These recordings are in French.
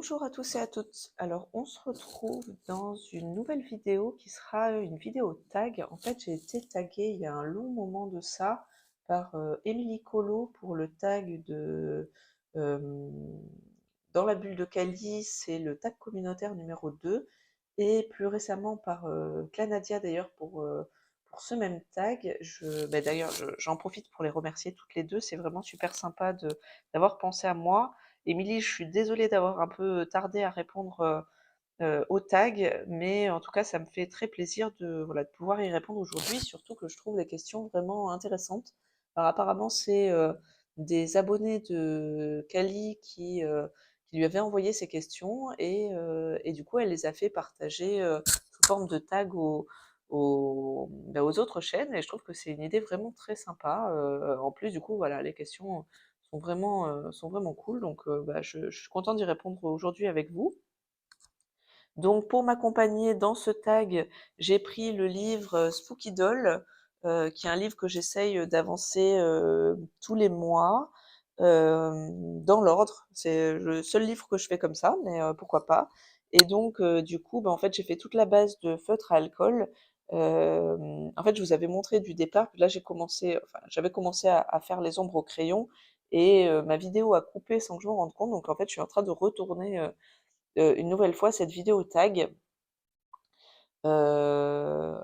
Bonjour à tous et à toutes. Alors, on se retrouve dans une nouvelle vidéo qui sera une vidéo tag. En fait, j'ai été taguée il y a un long moment de ça par Émilie Colo pour le tag de euh, Dans la bulle de Cali, c'est le tag communautaire numéro 2. Et plus récemment par Clanadia d'ailleurs pour ce même tag. D'ailleurs, j'en profite pour les remercier toutes les deux. C'est vraiment super sympa d'avoir pensé à moi. Émilie, je suis désolée d'avoir un peu tardé à répondre au tag, mais en tout cas, ça me fait très plaisir de pouvoir y répondre aujourd'hui, surtout que je trouve les questions vraiment intéressantes. Alors apparemment, c'est des abonnés de Kali qui lui avaient envoyé ces questions et du coup, elle les a fait partager sous forme de tag aux autres chaînes et je trouve que c'est une idée vraiment très sympa. En plus, du coup, voilà, les questions sont vraiment cool, donc je suis contente d'y répondre aujourd'hui avec vous. Donc pour m'accompagner dans ce tag, j'ai pris le livre Spooky Doll, qui est un livre que j'essaye d'avancer tous les mois, dans l'ordre. C'est le seul livre que je fais comme ça, mais pourquoi pas. Et donc du coup, en fait, j'ai fait toute la base de feutre à alcool. En fait, je vous avais montré du départ, puis là j'avais commencé à faire les ombres au crayon, et ma vidéo a coupé sans que je me rende compte. Donc en fait, je suis en train de retourner une nouvelle fois cette vidéo tag. Euh,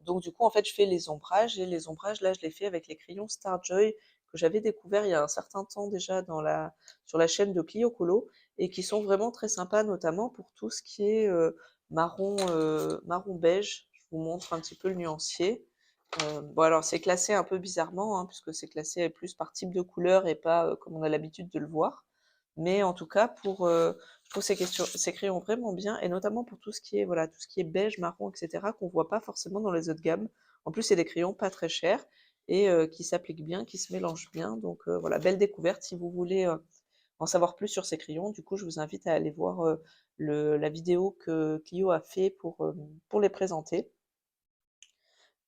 donc du coup, en fait, je fais les ombrages et les ombrages, là, je les fais avec les crayons Starjoy que j'avais découvert il y a un certain temps déjà sur la chaîne de Clio Colo et qui sont vraiment très sympas, notamment pour tout ce qui est marron beige. Je vous montre un petit peu le nuancier. Bon, alors c'est classé un peu bizarrement, hein, puisque c'est classé plus par type de couleur et pas comme on a l'habitude de le voir. Mais en tout cas, je trouve ces crayons vraiment bien, et notamment pour tout ce qui est, voilà, tout ce qui est beige, marron, etc., qu'on voit pas forcément dans les autres gammes. En plus, c'est des crayons pas très chers et qui s'appliquent bien, qui se mélangent bien. Donc voilà, belle découverte. Si vous voulez en savoir plus sur ces crayons, du coup, je vous invite à aller voir la vidéo que Clio a fait pour les présenter.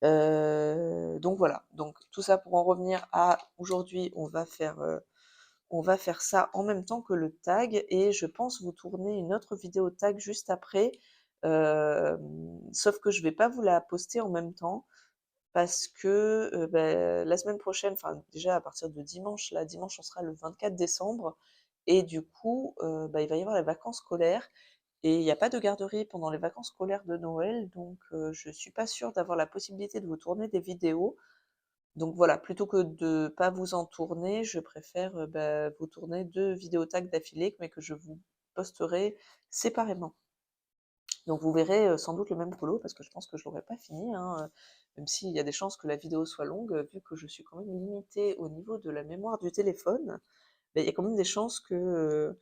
Donc voilà, donc tout ça pour en revenir à aujourd'hui, on va faire ça en même temps que le tag et je pense vous tourner une autre vidéo tag juste après, sauf que je vais pas vous la poster en même temps parce que la semaine prochaine, enfin déjà à partir de dimanche, là dimanche on sera le 24 décembre et du coup il va y avoir les vacances scolaires et il n'y a pas de garderie pendant les vacances scolaires de Noël, donc je suis pas sûre d'avoir la possibilité de vous tourner des vidéos. Donc voilà, plutôt que de pas vous en tourner, je préfère vous tourner 2 vidéos tags d'affilée, mais que je vous posterai séparément. Donc vous verrez sans doute le même colo, parce que je pense que je l'aurai pas fini, hein, même s'il y a des chances que la vidéo soit longue, vu que je suis quand même limitée au niveau de la mémoire du téléphone, il y a quand même des chances que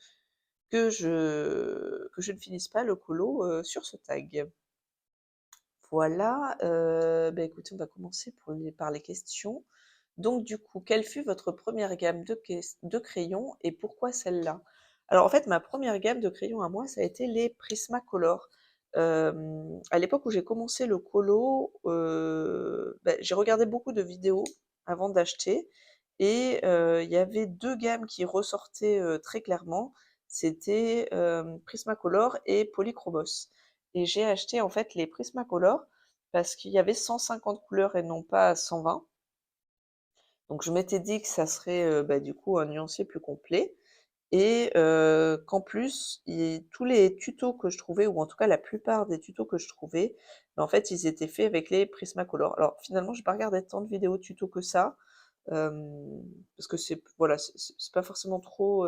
je ne finisse pas le colo sur ce tag. Voilà, écoutez, on va commencer par les questions. Donc du coup, quelle fut votre première gamme de crayons et pourquoi celle-là? Alors en fait, ma première gamme de crayons à moi, ça a été les Prismacolor. À l'époque où j'ai commencé le colo, j'ai regardé beaucoup de vidéos avant d'acheter et il y avait 2 gammes qui ressortaient très clairement. C'était Prismacolor et Polychromos. Et j'ai acheté en fait les Prismacolor parce qu'il y avait 150 couleurs et non pas 120. Donc je m'étais dit que ça serait du coup un nuancier plus complet et qu'en plus, tous les tutos que je trouvais, ou en tout cas la plupart des tutos que je trouvais, en fait ils étaient faits avec les Prismacolor. Alors finalement, j'ai pas regardé tant de vidéos tutos que ça, parce que c'est pas forcément trop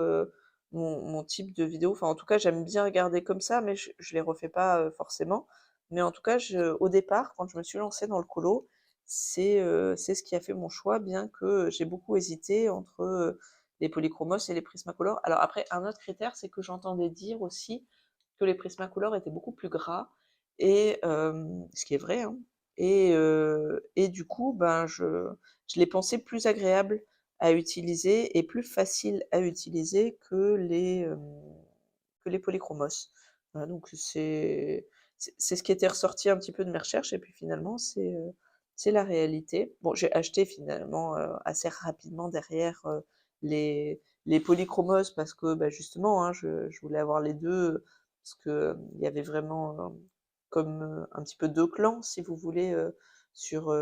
mon type de vidéo. Enfin en tout cas, j'aime bien regarder comme ça, mais je les refais pas forcément. Mais en tout cas, au départ, quand je me suis lancée dans le colo, c'est ce qui a fait mon choix, bien que j'ai beaucoup hésité entre les polychromos et les Prismacolor. Alors après, un autre critère, c'est que j'entendais dire aussi que les Prismacolor étaient beaucoup plus gras, et ce qui est vrai, hein. Et du coup, je les pensais plus agréables à utiliser et plus faciles à utiliser que les polychromos. Voilà, donc c'est ce qui était ressorti un petit peu de mes recherches, et puis finalement, c'est la réalité. Bon, j'ai acheté finalement assez rapidement derrière les polychromos parce que, bah, justement, hein, je voulais avoir les 2 parce que, il y avait vraiment, comme, un petit peu 2 clans, si vous voulez, sur,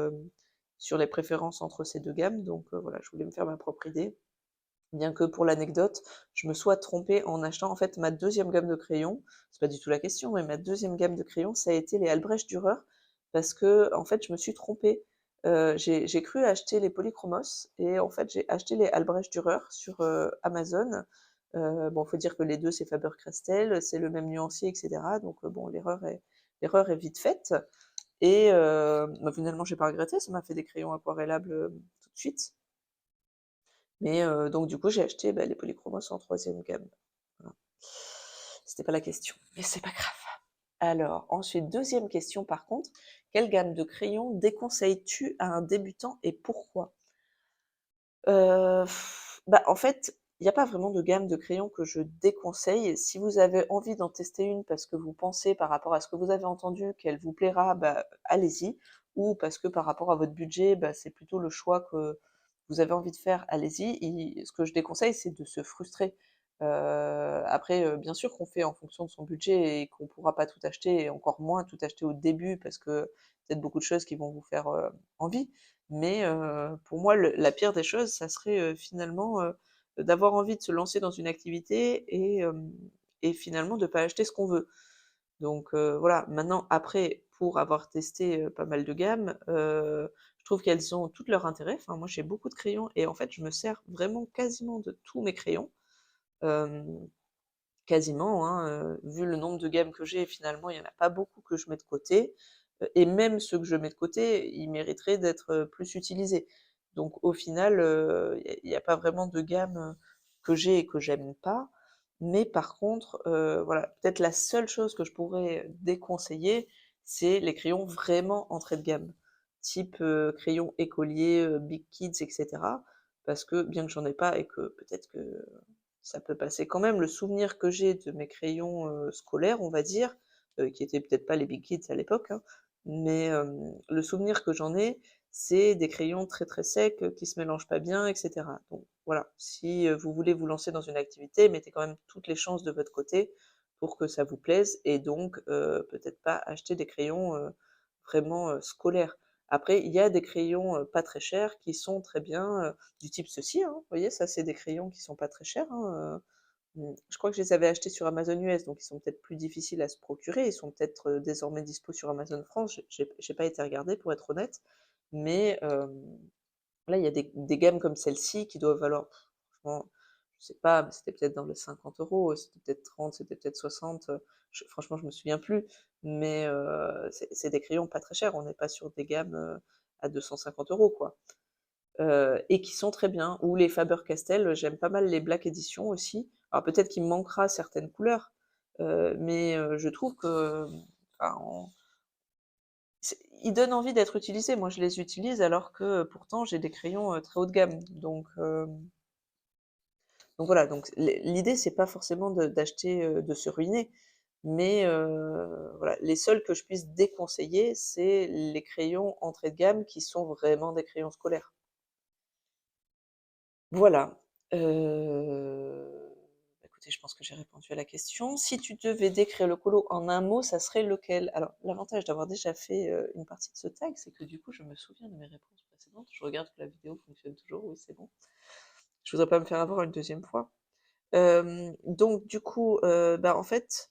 sur les préférences entre ces 2 gammes, donc voilà, je voulais me faire ma propre idée. Bien que pour l'anecdote, je me sois trompée en achetant en fait ma deuxième gamme de crayons. C'est pas du tout la question, mais ma deuxième gamme de crayons, ça a été les Albrecht Dürer parce que en fait, je me suis trompée. J'ai cru acheter les Polychromos et en fait, j'ai acheté les Albrecht Dürer sur, Amazon. Bon, faut dire que les 2 c'est Faber-Castell, c'est le même nuancier et cetera, donc bon, l'erreur est vite faite et bah, finalement, j'ai pas regretté, ça m'a fait des crayons aquarellables, tout de suite. Mais donc du coup, j'ai acheté, bah, les polychromos en troisième gamme. Voilà. C'était pas la question, mais c'est pas grave. Alors ensuite, deuxième question par contre, quelle gamme de crayons déconseilles-tu à un débutant et pourquoi? Heu, Bah, en fait, il y a pas vraiment de gamme de crayons que je déconseille. Si vous avez envie d'en tester une parce que vous pensez par rapport à ce que vous avez entendu qu'elle vous plaira, bah, allez-y. Ou parce que par rapport à votre budget, bah, c'est plutôt le choix que vous avez envie de faire, allez-y. Ce que je déconseille, c'est de se frustrer. Après, bien sûr qu'on fait en fonction de son budget et qu'on pourra pas tout acheter et encore moins tout acheter au début parce que peut-être beaucoup de choses qui vont vous faire, envie. Mais pour moi, la pire des choses, ça serait, finalement, d'avoir envie de se lancer dans une activité et finalement de pas acheter ce qu'on veut. Donc voilà, maintenant après, pour avoir testé, pas mal de gammes, je trouve qu'elles ont toutes leur intérêt. Enfin, moi, j'ai beaucoup de crayons et en fait, je me sers vraiment quasiment de tous mes crayons. Hem, Quasiment, hein, vu le nombre de gammes que j'ai, finalement, il y en a pas beaucoup que je mets de côté, et même ceux que je mets de côté, ils mériteraient d'être, plus utilisés. Donc au final, il y a pas vraiment de gamme, que j'ai et que j'aime pas. Mais par contre, voilà, peut-être la seule chose que je pourrais déconseiller, c'est les crayons vraiment entrée de gamme, type, crayon écolier, Big Kids et cetera. Parce que bien que j'en ai pas et que peut-être que ça peut passer quand même. Le souvenir que j'ai de mes crayons, scolaires, on va dire, qui étaient peut-être pas les Big Kids à l'époque, hein, mais le souvenir que j'en ai, c'est des crayons très, très secs, qui se mélangent pas bien et cetera. Donc voilà, si, vous voulez vous lancer dans une activité, mettez quand même toutes les chances de votre côté pour que ça vous plaise et donc peut-être pas acheter des crayons, vraiment, scolaires. Après, il y a des crayons, pas très chers qui sont très bien, du type ceci, hein. Vous voyez, ça, c'est des crayons qui sont pas très chers, hein, je crois que je les avais achetés sur Amazon US, donc ils sont peut-être plus difficiles à se procurer. Ils sont peut-être, désormais dispo sur Amazon France. J'ai pas été regarder pour être honnête, mais là, il y a des gammes comme celle-ci qui doivent valoir, franchement, je sais pas, mais c'était peut-être dans les 50 €, c'était peut-être 30, c'était peut-être 60, franchement, je me souviens plus, mais c'est des crayons pas très chers. On n'est pas sur des gammes, à 250 € quoi. Et qui sont très bien. Ou les Faber-Castell, j'aime pas mal les Black Edition aussi. Alors peut-être qu'il me manquera certaines couleurs, mais je trouve que, enfin, ils donnent envie d'être utilisés. Moi, je les utilise alors que, pourtant j'ai des crayons, très haut de gamme. Donc voilà, donc l'idée c'est pas forcément d'acheter, de se ruiner, mais voilà, les seuls que je puisse déconseiller, c'est les crayons entrée de gamme qui sont vraiment des crayons scolaires. Voilà, écoutez, je pense que j'ai répondu à la question. Si tu devais décrire le colo en un mot, ça serait lequel? Alors, l'avantage d'avoir déjà fait, une partie de ce tag, c'est que du coup, je me souviens de mes réponses précédentes. Je regarde que la vidéo fonctionne toujours, oui, c'est bon. Je voudrais pas me faire avoir une deuxième fois. Donc du coup, bah, en fait,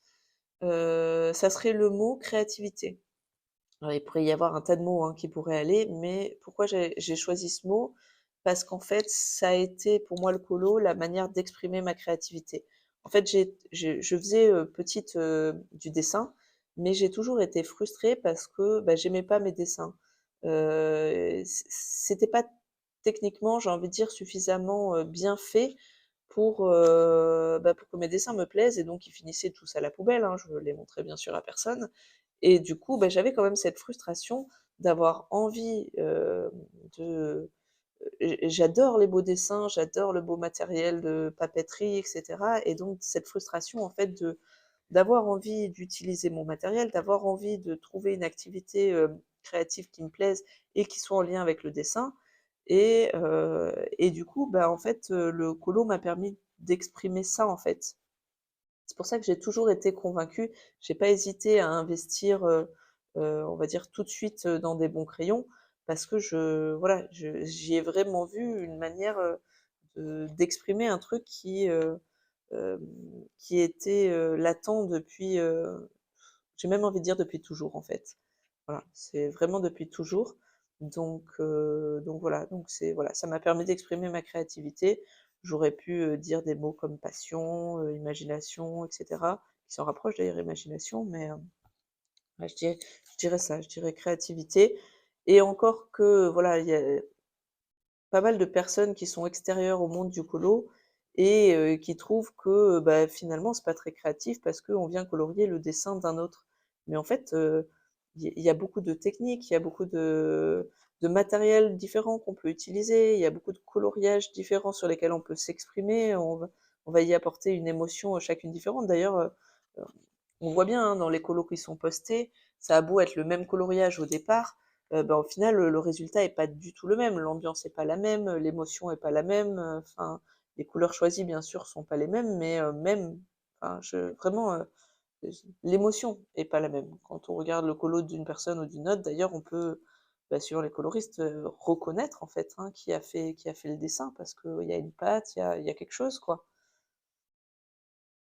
ça serait le mot créativité. Alors, il pourrait y avoir un tas de mots, hein, qui pourraient aller, mais pourquoi j'ai choisi ce mot? Parce qu'en fait, ça a été pour moi le colo, la manière d'exprimer ma créativité. En fait, je faisais, petite, du dessin, mais j'ai toujours été frustrée parce que, bah, j'aimais pas mes dessins. C'était pas techniquement, j'ai envie de dire, suffisamment, bien fait bah, pour que mes dessins me plaisent et donc ils finissaient tous à la poubelle, hein, je les montrais bien sûr à personne et du coup, bah, j'avais quand même cette frustration d'avoir envie, j'adore les beaux dessins, j'adore le beau matériel de papeterie et cetera et donc cette frustration en fait d'avoir envie d'utiliser mon matériel, d'avoir envie de trouver une activité, créative qui me plaise et qui soit en lien avec le dessin Et du coup, bah, en fait, le colo m'a permis d'exprimer ça, en fait. C'est pour ça que j'ai toujours été convaincue. J'ai pas hésité à investir, on va dire tout de suite, dans des bons crayons parce que voilà, j'y ai vraiment vu une manière, d'exprimer un truc hem, qui était, latent depuis, j'ai même envie de dire depuis toujours, en fait. Voilà, c'est vraiment depuis toujours. Donc voilà, donc c'est voilà, ça m'a permis d'exprimer ma créativité. J'aurais pu, dire des mots comme passion, imagination et cetera, qui s'en rapprochent d'ailleurs, imagination, mais, ouais, je dirais ça, je dirais créativité et encore que voilà, il y a pas mal de personnes qui sont extérieures au monde du colo et qui trouvent que, bah, finalement, c'est pas très créatif parce qu'on vient colorier le dessin d'un autre. Mais en fait, il y a beaucoup de techniques, il y a beaucoup de matériel différents qu'on peut utiliser, il y a beaucoup de coloriages différents sur lesquels on peut s'exprimer, on va y apporter une émotion, chacune différente. D'ailleurs, heu, on voit bien, hein, dans les colos qui sont postés, ça a beau être le même coloriage au départ, bah, au final, le résultat est pas du tout le même. L'ambiance est pas la même, l'émotion est pas la même, enfin, les couleurs choisies, bien sûr, sont pas les mêmes, mais même, enfin, vraiment, l'émotion est pas la même. Quand on regarde le colo d'une personne ou d'une autre, d'ailleurs, on peut, bah, suivant les coloristes, reconnaître, en fait, hein, qui a fait le dessin parce qu'il y a une patte, il y a quelque chose, quoi.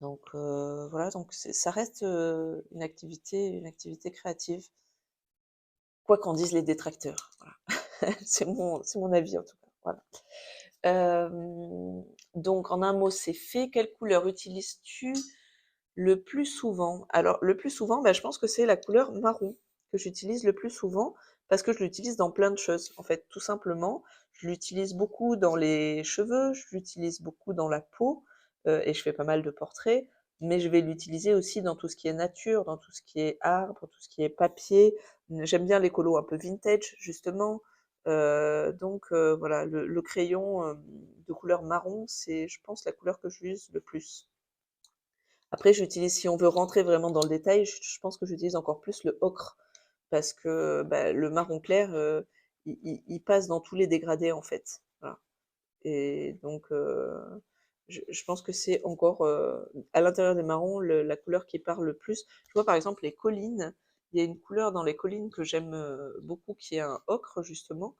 Donc voilà, donc ça reste, une activité créative, quoi qu'en disent les détracteurs, voilà. C'est mon avis en tout cas, voilà. Donc en un mot, c'est fait. Quelle couleur utilises-tu le plus souvent? Alors le plus souvent, bah, je pense que c'est la couleur marron que j'utilise le plus souvent parce que je l'utilise dans plein de choses, en fait, tout simplement. Je l'utilise beaucoup dans les cheveux, je l'utilise beaucoup dans la peau, et je fais pas mal de portraits, mais je vais l'utiliser aussi dans tout ce qui est nature, dans tout ce qui est arbre, tout ce qui est papier. J'aime bien les colos un peu vintage justement, donc voilà, le crayon, de couleur marron, c'est je pense la couleur que j'utilise le plus. Après j'utilise si on veut rentrer vraiment dans le détail, je pense que j'utilise encore plus le ocre parce que, bah, le marron clair, il passe dans tous les dégradés en fait, voilà et donc je pense que c'est encore, à l'intérieur des marrons, la couleur qui parle le plus. Je vois par exemple les collines, il y a une couleur dans les collines que j'aime, beaucoup qui est un ocre justement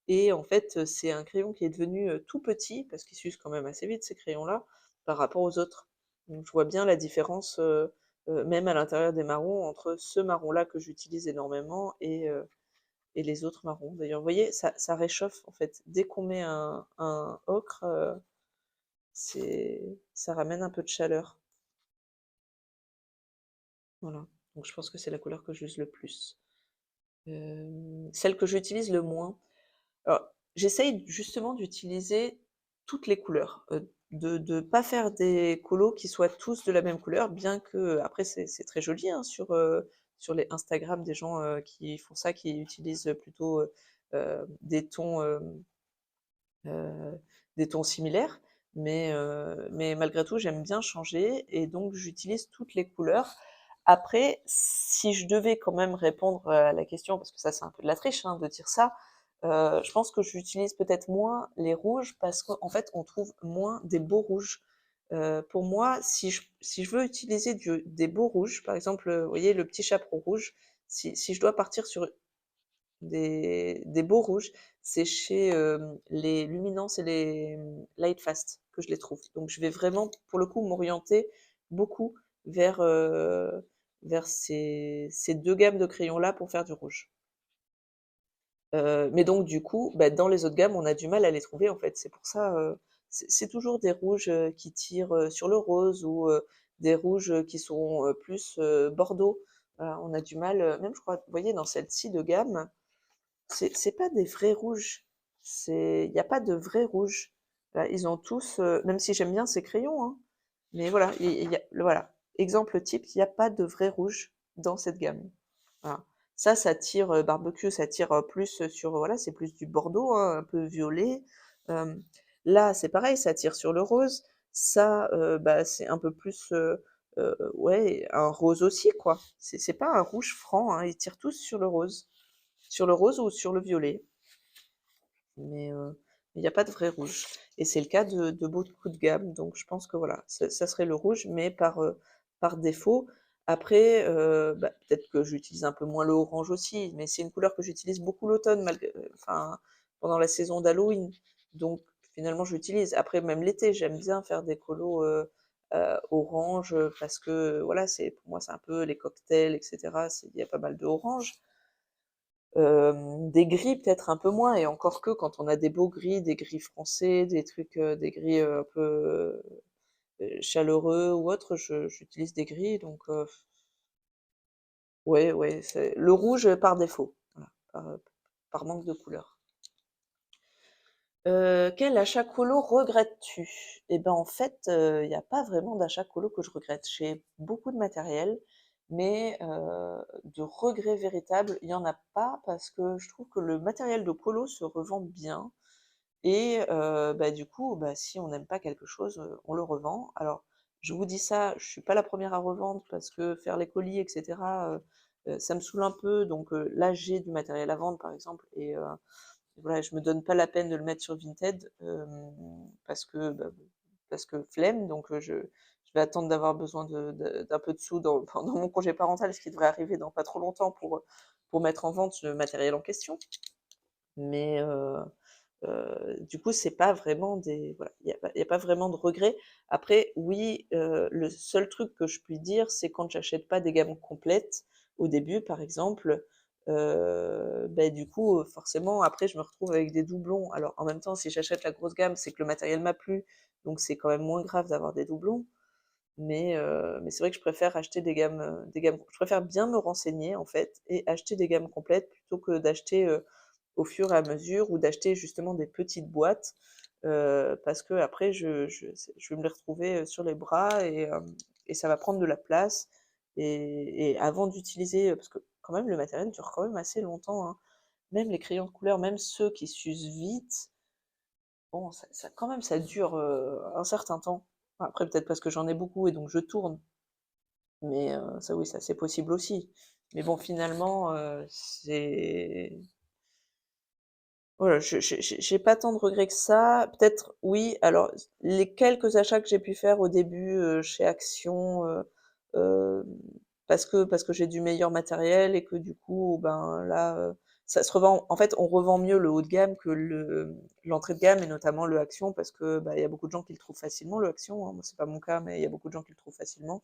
et en fait, c'est un crayon qui est devenu, tout petit parce qu'il s'use quand même assez vite ces crayons-là, par rapport aux autres. Donc je vois bien la différence, même à l'intérieur des marrons entre ce marron-là que j'utilise énormément et les autres marrons. D'ailleurs, vous voyez, ça réchauffe en fait. Dès qu'on met un ocre, ça ramène un peu de chaleur. Voilà. Donc je pense que c'est la couleur que j'use le plus. Celle que j'utilise le moins, alors j'essaye justement d'utiliser toutes les couleurs, de pas faire des colos qui soient tous de la même couleur, bien que après c'est très joli, hein, sur les Instagram des gens, qui font ça, qui utilisent plutôt, des tons, heu, des tons similaires, mais malgré tout, j'aime bien changer et donc j'utilise toutes les couleurs. Après, si je devais quand même répondre à la question, parce que ça, c'est un peu de la triche, hein, de dire ça, je pense que j'utilise peut-être moins les rouges parce qu'en fait, on trouve moins des beaux rouges. Pour moi, si je veux utiliser des beaux rouges, par exemple, vous voyez le petit chaperon rouge, si je dois partir sur des beaux rouges, c'est chez, les Luminance et les, Lightfast que je les trouve. Donc je vais vraiment, pour le coup, m'orienter beaucoup vers, vers ces 2 gammes de crayons-là pour faire du rouge. Mais donc du coup, bah, dans les autres gammes, on a du mal à les trouver, en fait. C'est pour ça, c'est toujours des rouges, qui tirent, sur le rose ou, des rouges, qui sont, plus, bordeaux. Voilà, on a du mal, même je crois, vous voyez, dans celle-ci de gamme, c'est pas des vrais rouges. Il y a pas de vrais rouges. Ils ont tous, même si j'aime bien ces crayons, hein, mais voilà, il y a voilà, exemple type, il y a pas de vrai rouge dans cette gamme. Voilà. Ça tire, barbecue, ça tire, plus, sur, voilà, c'est plus du bordeaux, hein, un peu violet. Hem, Là, c'est pareil, ça tire sur le rose. Ça, bah, c'est un peu plus, ouais, un rose aussi, quoi. C'est pas un rouge franc, hein, ils tirent tous sur le rose. Sur le rose ou sur le violet. mais il n'y a pas de vrai rouge et c'est le cas de beaucoup de gammes, donc je pense que voilà, ça serait le rouge, mais par défaut. Après, bah, peut-être que j'utilise un peu moins le orange aussi, mais c'est une couleur que j'utilise beaucoup l'automne enfin, pendant la saison d'Halloween, donc finalement j'utilise. Après même l'été, j'aime bien faire des colos, orange, parce que voilà, c'est pour moi, c'est un peu les cocktails et cetera, il y a pas mal de orange. Des gris peut-être un peu moins et encore que quand on a des beaux gris, des gris français, des trucs, des gris, un peu, chaleureux ou autre, j'utilise des gris donc ouais, ouais, c'est le rouge, par défaut, voilà, par manque de couleur. Quel achat colo regrettes-tu? Et ben, en fait, il y a pas vraiment d'achat colo que je regrette. J'ai beaucoup de matériel, mais de regrets véritables, il y en a pas parce que je trouve que le matériel de colo se revend bien et bah, du coup, bah, si on n'aime pas quelque chose, on le revend. Alors, je vous dis ça, je suis pas la première à revendre parce que faire les colis et cetera, ça me saoule un peu donc là, j'ai du matériel à vendre, par exemple et voilà, je me donne pas la peine de le mettre sur Vinted, parce que flemme, donc je vais attendre d'avoir besoin d'un peu de sous dans mon congé parental, ce qui devrait arriver dans pas trop longtemps pour mettre en vente le matériel en question. Mais du coup, c'est pas vraiment des voilà, il y a pas vraiment de regrets. Après, oui, le seul truc que je puis dire, c'est quand j'achète pas des gammes complètes, au début, par exemple, beh, du coup, forcément, après, je me retrouve avec des doublons. Alors, en même temps, si j'achète la grosse gamme, c'est que le matériel m'a plu, donc c'est quand même moins grave d'avoir des doublons. Mais c'est vrai que je préfère acheter des gammes je préfère bien me renseigner, en fait et acheter des gammes complètes plutôt que d'acheter, au fur et à mesure ou d'acheter justement des petites boîtes, parce qu'après je vais me les retrouver, sur les bras et ça va prendre de la place et avant d'utiliser, parce que quand même le matériel dure quand même assez longtemps, hein. Même les crayons de couleur, même ceux qui s'usent vite, bon ça quand même ça dure, un certain temps. Après peut-être parce que j'en ai beaucoup et donc je tourne, mais ça oui, ça c'est possible aussi. Mais bon finalement, c'est voilà, j'ai pas tant de regrets que ça. Peut-être oui, alors les quelques achats que j'ai pu faire au début, chez Action, hem, parce que j'ai du meilleur matériel et que du coup, ben, là, ça se revend en fait, on revend mieux le haut de gamme que l'entrée de gamme et notamment le Action parce que, bah, il y a beaucoup de gens qui le trouvent facilement le Action, hein. Moi, c'est pas mon cas, mais il y a beaucoup de gens qui le trouvent facilement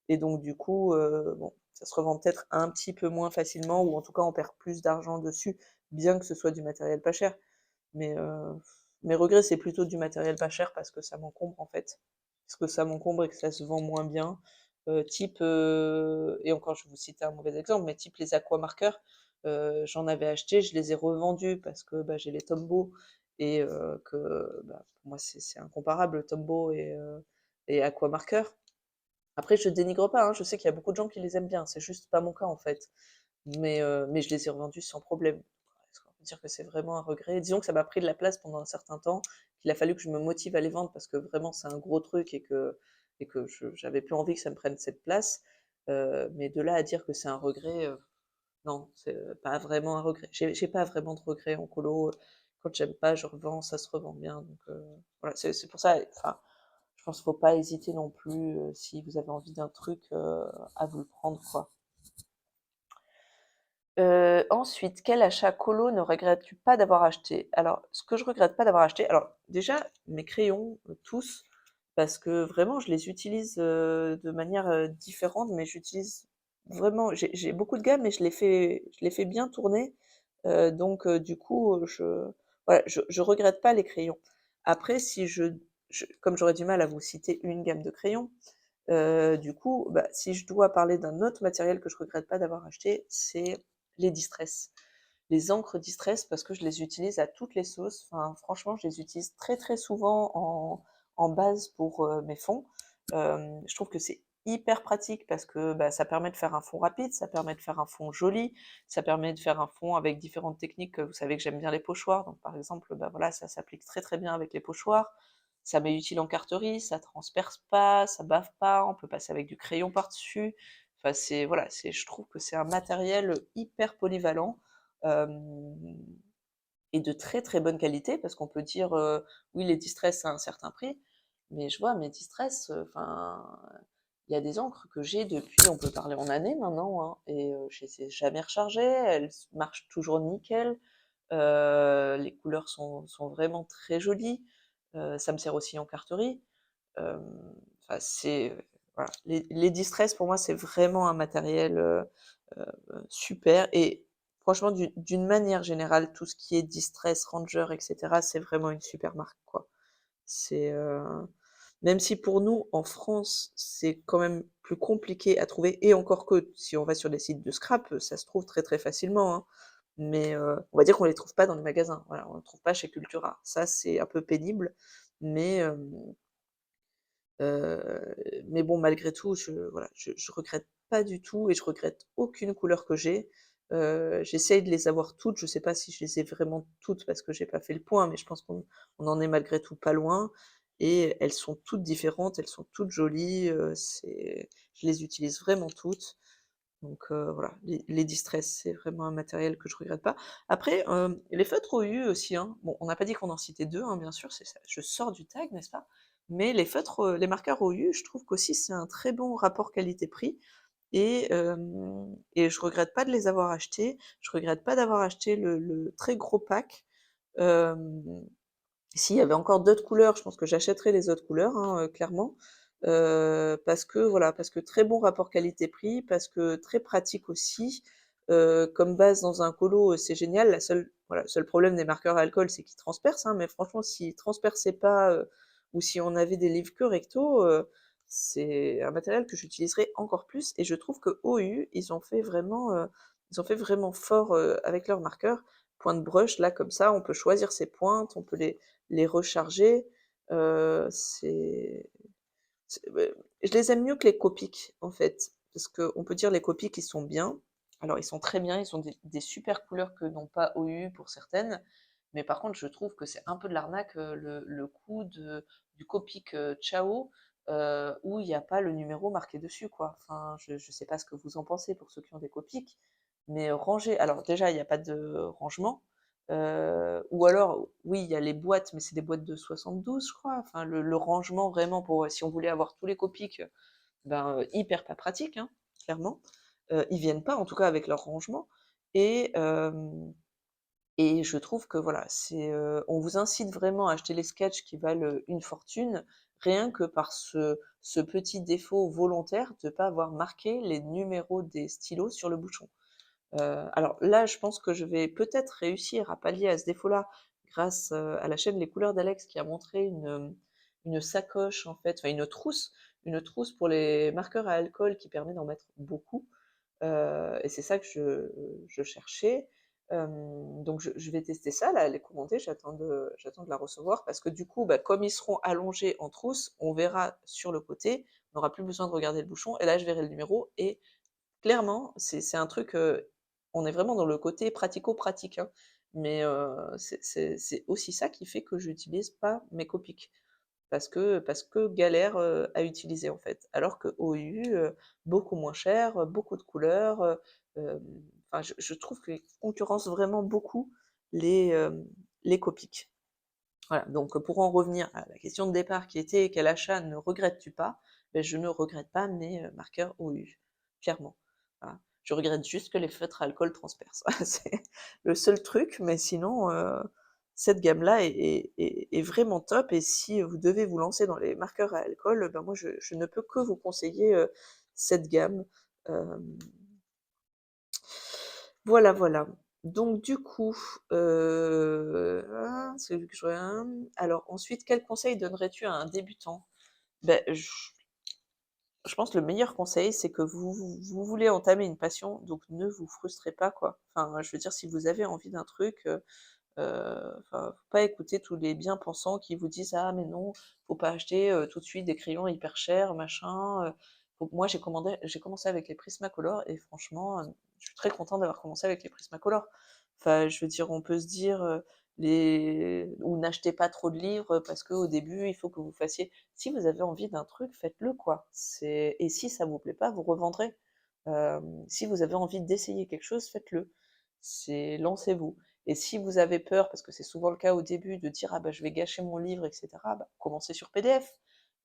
et donc du coup, bon, ça se revend peut-être un petit peu moins facilement ou en tout cas, on perd plus d'argent dessus, bien que ce soit du matériel pas cher. Mais mes regrets, c'est plutôt du matériel pas cher parce que ça m'encombre, en fait. Parce que ça m'encombre et que ça se vend moins bien. Et encore, je vais vous citer un mauvais exemple, mais type les aquamarqueurs, j'en avais acheté, je les ai revendus parce que, bah, j'ai les Tombow et que, bah, pour moi, c'est incomparable Tombow et aquamarqueur. Après, je dénigre pas, hein, je sais qu'il y a beaucoup de gens qui les aiment bien, c'est juste pas mon cas, en fait. Mais je les ai revendus sans problème. Est-ce qu'on peut dire que c'est vraiment un regret? Disons que ça m'a pris de la place pendant un certain temps, qu'il a fallu que je me motive à les vendre parce que vraiment c'est un gros truc et que j'avais plus envie que ça me prenne cette place. Mais de là à dire que c'est un regret, non, c'est pas vraiment un regret. J'ai pas vraiment de regret en colo. Quand j'aime pas, je revends, ça se revend bien. Donc voilà, c'est pour ça, enfin, je pense qu'il faut pas hésiter non plus, si vous avez envie d'un truc, à vous le prendre, quoi. Ensuite, quel achat colo ne regrettes-tu pas d'avoir acheté? Alors, ce que je regrette pas d'avoir acheté, alors déjà mes crayons, tous, parce que vraiment je les utilise, de manière, différente, mais j'utilise vraiment j'ai beaucoup de gammes et je les fais bien tourner, donc du coup, voilà, je regrette pas les crayons. Après si comme j'aurais du mal à vous citer une gamme de crayons, du coup, bah, si je dois parler d'un autre matériel que je regrette pas d'avoir acheté, c'est les Distress. Les encres Distress parce que je les utilise à toutes les sauces. Enfin, franchement, je les utilise très, très souvent en base pour, mes fonds. Je trouve que c'est hyper pratique parce que, bah, ça permet de faire un fond rapide, ça permet de faire un fond joli, ça permet de faire un fond avec différentes techniques. Vous savez que j'aime bien les pochoirs, donc par exemple, bah, voilà, ça s'applique très, très bien avec les pochoirs. Ça m'est utile en carterie, ça transperce pas, ça bave pas, on peut passer avec du crayon par-dessus. Enfin, c'est voilà, je trouve que c'est un matériel hyper polyvalent. Hem, et de très très bonne qualité, parce qu'on peut dire oui, les Distress à un certain prix, mais je vois mes Distress, enfin, il y a des encres que j'ai depuis, on peut parler en années maintenant, hein, et je les ai jamais rechargées, elles marchent toujours nickel, les couleurs sont vraiment très jolies, ça me sert aussi en carterie. Enfin, c'est voilà, les Distress pour moi c'est vraiment un matériel euh, super, et franchement d'une manière générale tout ce qui est Distress, Ranger, etc. c'est vraiment une super marque quoi. C'est même si pour nous en France c'est quand même plus compliqué à trouver, et encore que si on va sur des sites de scrap ça se trouve très très facilement, hein. Mais on va dire qu'on les trouve pas dans les magasins, voilà, on ne trouve pas chez Cultura, ça c'est un peu pénible, mais mais bon, malgré tout, voilà, je regrette pas du tout, et je regrette aucune couleur que j'ai. J'essaye de les avoir toutes, je sais pas si je les ai vraiment toutes parce que j'ai pas fait le point, mais je pense qu'on en est malgré tout pas loin, et elles sont toutes différentes, elles sont toutes jolies, je les utilise vraiment toutes. Donc voilà, les Distress, c'est vraiment un matériel que je regrette pas. Après, les feutres OU aussi, hein. Bon, on n'a pas dit qu'on en citait 2, hein, bien sûr, c'est ça, je sors du tag, n'est-ce pas? Mais les feutres, les marqueurs OU, je trouve qu'aussi c'est un très bon rapport qualité-prix, et je regrette pas de les avoir achetés. Je regrette pas d'avoir acheté le très gros pack. Hem S'il y avait encore d'autres couleurs, je pense que j'achèterais les autres couleurs, hein, clairement. Parce que voilà, parce que très bon rapport qualité-prix, parce que très pratique aussi. Comme base dans un colo, c'est génial. Le seul problème des marqueurs à alcool, c'est qu'ils transpercent, hein, mais franchement, s'ils transperçaient pas, ou si on avait des livres que recto, c'est un matériel que j'utiliserais encore plus, et je trouve que OU, ils ont fait vraiment fort, avec leurs marqueurs. Point de brush, là, comme ça, on peut choisir ses pointes, on peut les recharger. Beh, je les aime mieux que les Copics, en fait, parce qu'on peut dire les Copics, ils sont bien. Alors, ils sont très bien, ils ont des super couleurs que n'ont pas OU pour certaines, mais par contre, je trouve que c'est un peu de l'arnaque, le coup du Copic Chao, où il n'y a pas le numéro marqué dessus, quoi. Enfin, je sais pas ce que vous en pensez pour ceux qui ont des Copics, mais ranger. Alors, déjà, il n'y a pas de rangement. Ou alors, oui, il y a les boîtes, mais c'est des boîtes de 72, je crois. Enfin, le rangement, vraiment, pour si on voulait avoir tous les Copics, ben, hyper pas pratique, hein, clairement. Ils viennent pas, en tout cas, avec leur rangement. Et, et je trouve que voilà, on vous incite vraiment à acheter les sketchs qui valent une fortune, rien que par ce petit défaut volontaire de ne pas avoir marqué les numéros des stylos sur le bouchon. Alors là, je pense que je vais peut-être réussir à pallier à ce défaut-là grâce à la chaîne Les Couleurs d'Alex, qui a montré une sacoche, en fait, enfin une trousse pour les marqueurs à alcool qui permet d'en mettre beaucoup. Et c'est ça que je cherchais. Donc je vais tester ça, là, elle est commandée, j'attends de la recevoir, parce que du coup, bah, comme ils seront allongés en trousse, on verra sur le côté, on n'aura plus besoin de regarder le bouchon, et là je verrai le numéro, et clairement, c'est un truc, on est vraiment dans le côté pratico-pratique, hein, mais c'est aussi ça qui fait que j'utilise pas mes Copics. Parce que galère, à utiliser, en fait. Alors que OU, beaucoup moins cher, beaucoup de couleurs, enfin je trouve qu'ils concurrencent vraiment beaucoup les Copics. Voilà, donc pour en revenir à la question de départ qui était: «Quel achat ne regrettes-tu pas?» Beh, je ne regrette pas mes, marqueurs OU, clairement. Voilà. Je regrette juste que les feutres à alcool transpercent. C'est le seul truc, mais sinon, cette gamme-là est vraiment top, et si vous devez vous lancer dans les marqueurs à alcool, ben moi je ne peux que vous conseiller, cette gamme. Hem Voilà, voilà. Donc du coup, celui que je regarde. Alors ensuite, quel conseil donnerais-tu à un débutant? Beh, je pense que le meilleur conseil, c'est que vous voulez entamer une passion, donc ne vous frustrez pas, quoi. Enfin, je veux dire, si vous avez envie d'un truc, enfin, faut pas écouter tous les bien-pensants qui vous disent: «Ah mais non, faut pas acheter, tout de suite des crayons hyper chers, machin», moi j'ai commencé avec les Prismacolor, et franchement, je suis très contente d'avoir commencé avec les Prismacolor. Enfin, je veux dire, on peut se dire, les ou n'achetez pas trop de livres, parce qu'au début, il faut que vous fassiez, si vous avez envie d'un truc, faites-le, quoi. Et si ça vous plaît pas, vous revendrez. Si vous avez envie d'essayer quelque chose, faites-le. Lancez-vous. Et si vous avez peur, parce que c'est souvent le cas au début, de dire: «Ah bah, je vais gâcher mon livre» et cetera, bah, commencez sur PDF.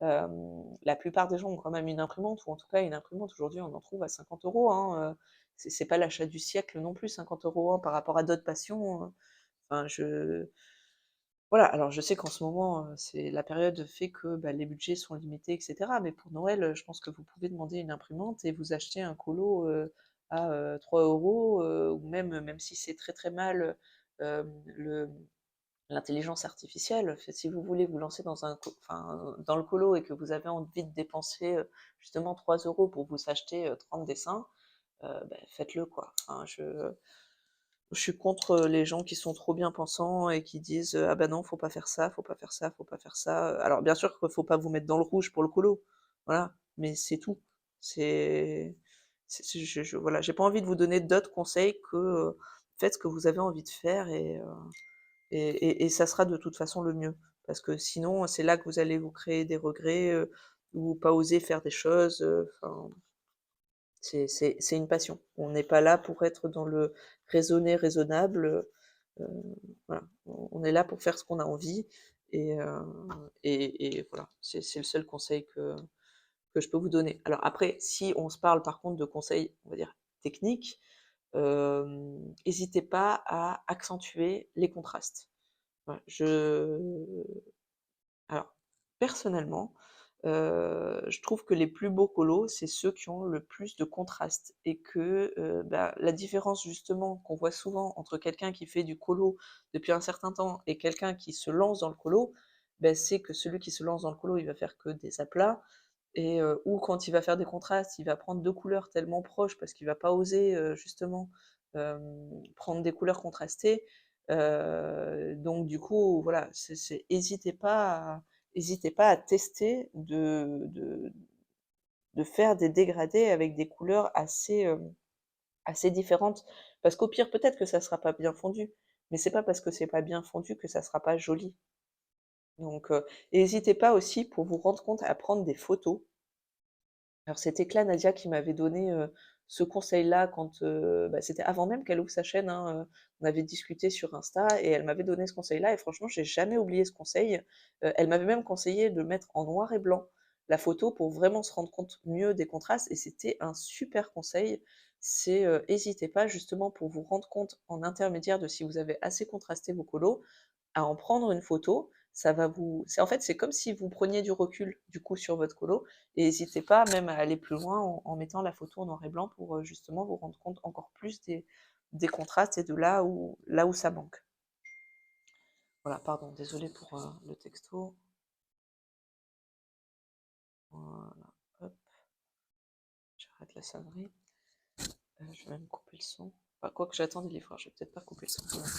La plupart des gens ont quand même une imprimante, ou en tout cas une imprimante aujourd'hui on en trouve à 50 €, hein, c'est pas l'achat du siècle non plus 50 €, hein, par rapport à d'autres passions, enfin voilà, alors je sais qu'en ce moment, c'est la période fait que, bah, les budgets sont limités et cetera, mais pour Noël, je pense que vous pouvez demander une imprimante et vous acheter un colo, à, 3 €, ou même si c'est très, très mal, le l'intelligence artificielle, si vous voulez vous lancer dans dans le colo et que vous avez envie de dépenser, justement 3 € pour vous acheter, 30 dessins, bah, faites-le quoi. Enfin je suis contre les gens qui sont trop bien pensants et qui disent, «Ah bah non, faut pas faire ça, faut pas faire ça, faut pas faire ça», alors bien sûr qu'il faut pas vous mettre dans le rouge pour le colo, voilà, mais c'est tout. C'est voilà, j'ai pas envie de vous donner d'autres conseils que, faites ce que vous avez envie de faire, et ça sera de toute façon le mieux. Parce que sinon, c'est là que vous allez vous créer des regrets, ou pas oser faire des choses, enfin, c'est une passion. On n'est pas là pour être dans le raisonner raisonnable, voilà. On est là pour faire ce qu'on a envie, et voilà. C'est le seul conseil que je peux vous donner. Alors après, si on se parle par contre de conseils, on va dire techniques, hésitez pas à accentuer les contrastes. Voilà, alors, personnellement, je trouve que les plus beaux colos, c'est ceux qui ont le plus de contraste, et que, bah, la différence justement qu'on voit souvent entre quelqu'un qui fait du colo depuis un certain temps et quelqu'un qui se lance dans le colo, bah, c'est que celui qui se lance dans le colo, il va faire que des aplats, et ou quand il va faire des contrastes, il va prendre 2 couleurs tellement proches parce qu'il va pas oser, justement, prendre des couleurs contrastées. Donc du coup, voilà, hésitez pas à tester de faire des dégradés avec des couleurs assez différentes. Parce qu'au pire, peut-être que ça sera pas bien fondu, mais c'est pas parce que c'est pas bien fondu que ça sera pas joli. Donc et hésitez pas aussi, pour vous rendre compte, à prendre des photos. Alors c'était Cla Nadia qui m'avait donné, ce conseil-là quand, bah, c'était avant même qu'elle ouvre sa chaîne, hein, on avait discuté sur Insta et elle m'avait donné ce conseil-là, et franchement j'ai jamais oublié ce conseil. Elle m'avait même conseillé de mettre en noir et blanc la photo pour vraiment se rendre compte mieux des contrastes, et c'était un super conseil. C'est, hésitez pas justement, pour vous rendre compte en intermédiaire de si vous avez assez contrasté vos colos, à en prendre une photo. Ça va vous c'est en fait, c'est comme si vous preniez du recul, du coup, sur votre colo, et n'hésitez pas même à aller plus loin en mettant la photo en noir et blanc pour, justement vous rendre compte encore plus des contrastes et de là où ça manque. Voilà, pardon, désolée pour, le texto. Voilà, hop, j'arrête la sonnerie. Je vais même couper le son. Enfin, quoique j'attends des livres, je vais peut-être pas couper le son quand même.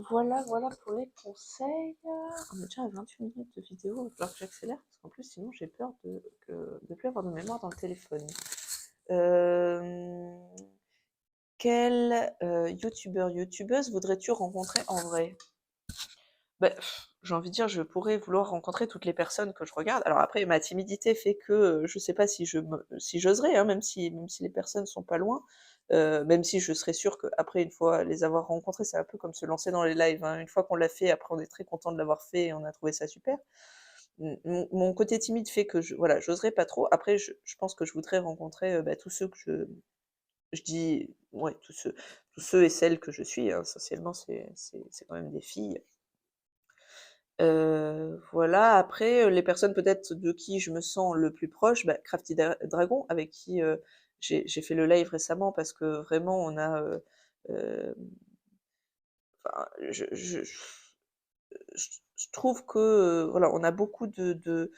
Voilà pour les conseils. On est déjà à 28 minutes de vidéo, il va falloir que j'accélère parce qu'en plus sinon j'ai peur de plus avoir de mémoire dans le téléphone. Euh, Quel youtubeur, youtubeuse voudrais-tu rencontrer en vrai? Bah, j'ai envie de dire, je pourrais vouloir rencontrer toutes les personnes que je regarde. Alors après, ma timidité fait que, je sais pas si j'oserais, hein, même si les personnes sont pas loin, même si je serais sûre qu'après, une fois les avoir rencontrées, c'est un peu comme se lancer dans les lives, hein. Une fois qu'on l'a fait, après on est très content de l'avoir fait et on a trouvé ça super. Mon côté timide fait que voilà, j'oserais pas trop. Après, je pense que je voudrais rencontrer, bah, tous ceux que je dis, ouais, tous ceux et celles que je suis, hein. Essentiellement, c'est quand même des filles. Voilà, après, les personnes peut-être de qui je me sens le plus proche, bah, Crafty Dragon, avec qui, j'ai fait le live récemment, parce que vraiment on a, hem, enfin, je trouve que, voilà, on a beaucoup de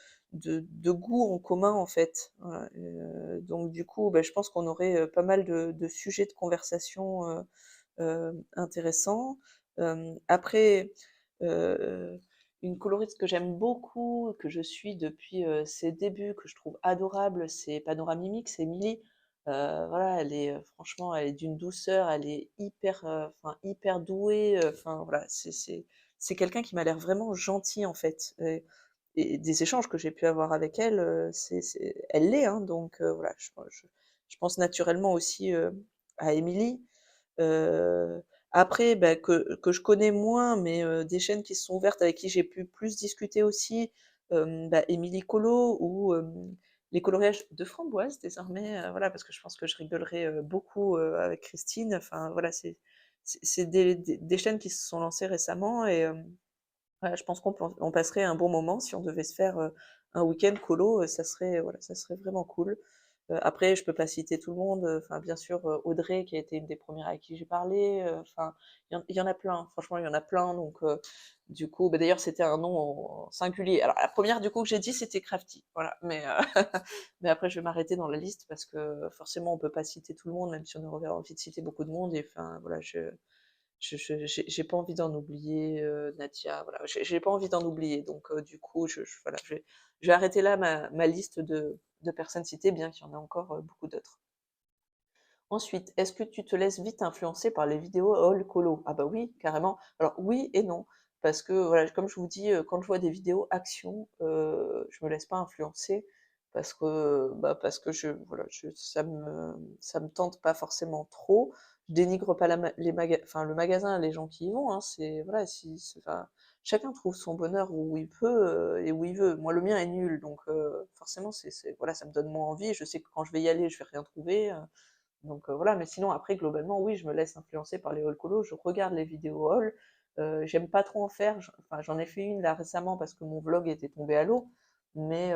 goûts en commun, en fait. Voilà, donc du coup, bah, je pense qu'on aurait, pas mal de sujets de conversation, intéressants. Après, heu, une coloriste que j'aime beaucoup, que je suis depuis, ses débuts, que je trouve adorable, c'est Panoramimix, c'est Emily. Voilà, elle est, franchement, elle est d'une douceur, elle est hyper, enfin hyper douée, enfin voilà, c'est quelqu'un qui m'a l'air vraiment gentil, en fait, et des échanges que j'ai pu avoir avec elle, elle l'est, hein, donc voilà, je pense naturellement aussi, à Emily. Après, bah, que je connais moins, mais des chaînes qui se sont ouvertes, avec qui j'ai pu plus discuter aussi, bah, Émilie Colo ou les coloriages de framboise désormais, voilà, parce que je pense que je rigolerais, beaucoup, avec Christine. Enfin voilà, c'est des chaînes qui se sont lancées récemment et ouais, je pense on passerait un bon moment si on devait se faire, un week-end colo, ça serait, voilà, ça serait vraiment cool. Après je peux pas citer tout le monde, enfin bien sûr, Audrey qui a été une des premières à qui j'ai parlé, enfin il y en a plein, franchement il y en a plein donc du coup bah, d'ailleurs c'était un nom en singulier. Alors la première du coup que j'ai dit c'était Crafty, voilà, mais mais après je vais m'arrêter dans la liste parce que forcément on peut pas citer tout le monde, même si on aurait envie de citer beaucoup de monde et enfin voilà j'ai pas envie d'en oublier, Nadia, voilà, j'ai pas envie d'en oublier donc du coup voilà, je vais arrêter là ma liste de personnes citées, bien qu'il y en ait encore, beaucoup d'autres. Ensuite, est-ce que tu te laisses vite influencer par les vidéos all colo? Ah bah oui, carrément. Alors oui et non, parce que voilà, comme je vous dis, quand je vois des vidéos action, je me laisse pas influencer parce que voilà, ça me tente pas forcément trop. Je dénigre pas enfin le magasin, les gens qui y vont, hein, c'est voilà, si enfin, chacun trouve son bonheur où il peut, et où il veut. Moi, le mien est nul, donc forcément voilà, ça me donne moins envie. Je sais que quand je vais y aller, je vais rien trouver, donc voilà, mais sinon après globalement oui, je me laisse influencer par les haul colo, je regarde les vidéos haul, j'aime pas trop en faire, enfin j'en ai fait une là récemment parce que mon vlog était tombé à l'eau, mais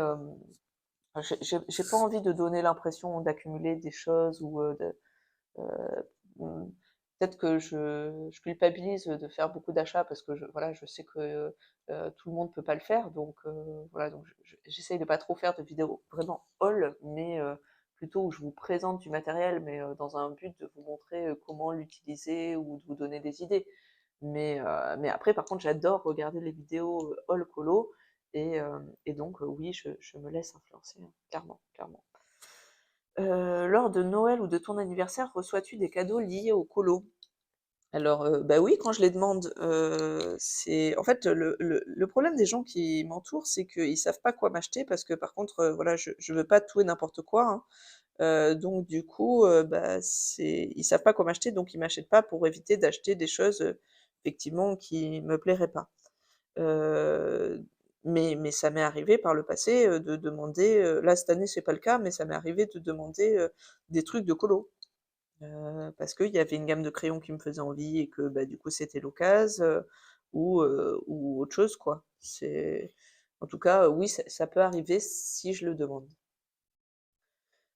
j'ai pas envie de donner l'impression d'accumuler des choses ou mmh, peut-être que je culpabilise de faire beaucoup d'achats parce que voilà, je sais que tout le monde peut pas le faire, donc voilà, donc j'essaye de pas trop faire de vidéos vraiment haul, mais plutôt où je vous présente du matériel, mais dans un but de vous montrer comment l'utiliser ou de vous donner des idées. Mais après, par contre, j'adore regarder les vidéos haul colo et donc oui, je me laisse influencer, hein, clairement, clairement. Lors de Noël ou de ton anniversaire, reçois-tu des cadeaux liés au colo? Alors, bah, oui, quand je les demande, c'est en fait, le problème des gens qui m'entourent, c'est qu'ils savent pas quoi m'acheter parce que par contre, voilà, je veux pas tout et n'importe quoi, hein. Donc du coup, bah, ils savent pas quoi m'acheter, donc ils m'achètent pas pour éviter d'acheter des choses, effectivement qui me plairaient pas. Heu, mais ça m'est arrivé par le passé, de demander, là cette année c'est pas le cas, mais ça m'est arrivé de demander, des trucs de colo. Parce qu'il y avait une gamme de crayons qui me faisait envie et que, bah, du coup, c'était l'occasion, ou autre chose, quoi. En tout cas, oui, ça peut arriver si je le demande.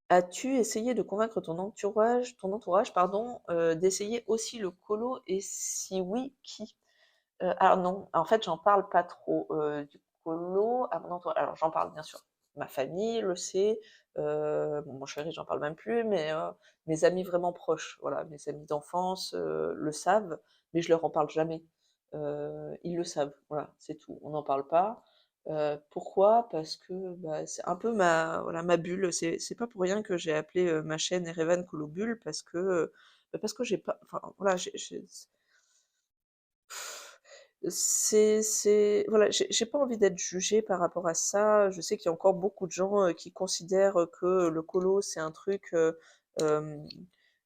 As-tu essayé de convaincre ton entourage, pardon, d'essayer aussi le colo et si oui, qui? Alors non, en fait, j'en parle pas trop, du colo à mon entourage. Alors j'en parle bien sûr, ma famille le sait, bon mon chéri, j'en parle même plus, mais mes amis vraiment proches, voilà, mes amis d'enfance, le savent, mais je leur en parle jamais. Ils le savent, voilà, c'est tout. On n'en parle pas. Pourquoi? Parce que, bah, c'est un peu voilà, ma bulle. C'est pas pour rien que j'ai appelé, ma chaîne Erevan Colo Bulle parce que j'ai pas enfin voilà, j'ai voilà, j'ai pas envie d'être jugée par rapport à ça. Je sais qu'il y a encore beaucoup de gens, qui considèrent, que le colo, c'est un truc, hem,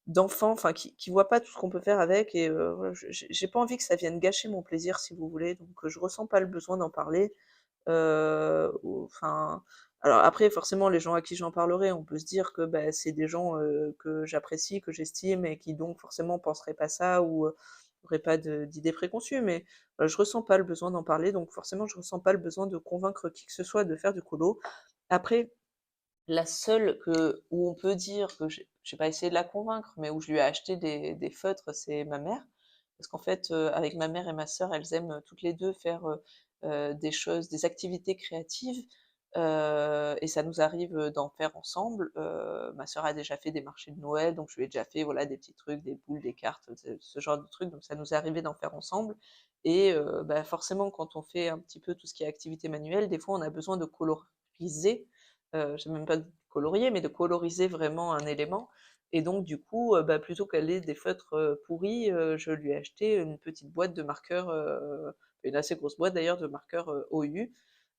d'enfant, enfin qui voient pas tout ce qu'on peut faire avec et voilà, j'ai pas envie que ça vienne gâcher mon plaisir, si vous voulez, donc je ressens pas le besoin d'en parler. Ou enfin alors après forcément les gens à qui j'en parlerai, on peut se dire que, bah, c'est des gens, que j'apprécie, que j'estime et qui donc forcément penseraient pas ça ou, auraient pas d'idées préconçues, mais je ressens pas le besoin d'en parler, donc forcément je ressens pas le besoin de convaincre qui que ce soit de faire du colo. Après, la seule où on peut dire que j'ai pas essayé de la convaincre, mais où je lui ai acheté des feutres, c'est ma mère. Parce qu'en fait, avec ma mère et ma sœur, elles aiment, toutes les 2 faire, des activités créatives, et ça nous arrive, d'en faire ensemble. Ma sœur a déjà fait des marchés de Noël, donc je lui ai déjà fait, voilà, des petits trucs, des boules, des cartes, ce genre de trucs, donc ça nous est arrivé d'en faire ensemble et bah, forcément, quand on fait un petit peu tout ce qui est activité manuelle, des fois, on a besoin de coloriser, j'ai même pas de colorier, mais de coloriser vraiment un élément et donc du coup, bah, plutôt qu'elle ait des feutres, pourris, je lui ai acheté une petite boîte de marqueurs, une assez grosse boîte d'ailleurs de marqueurs, OU,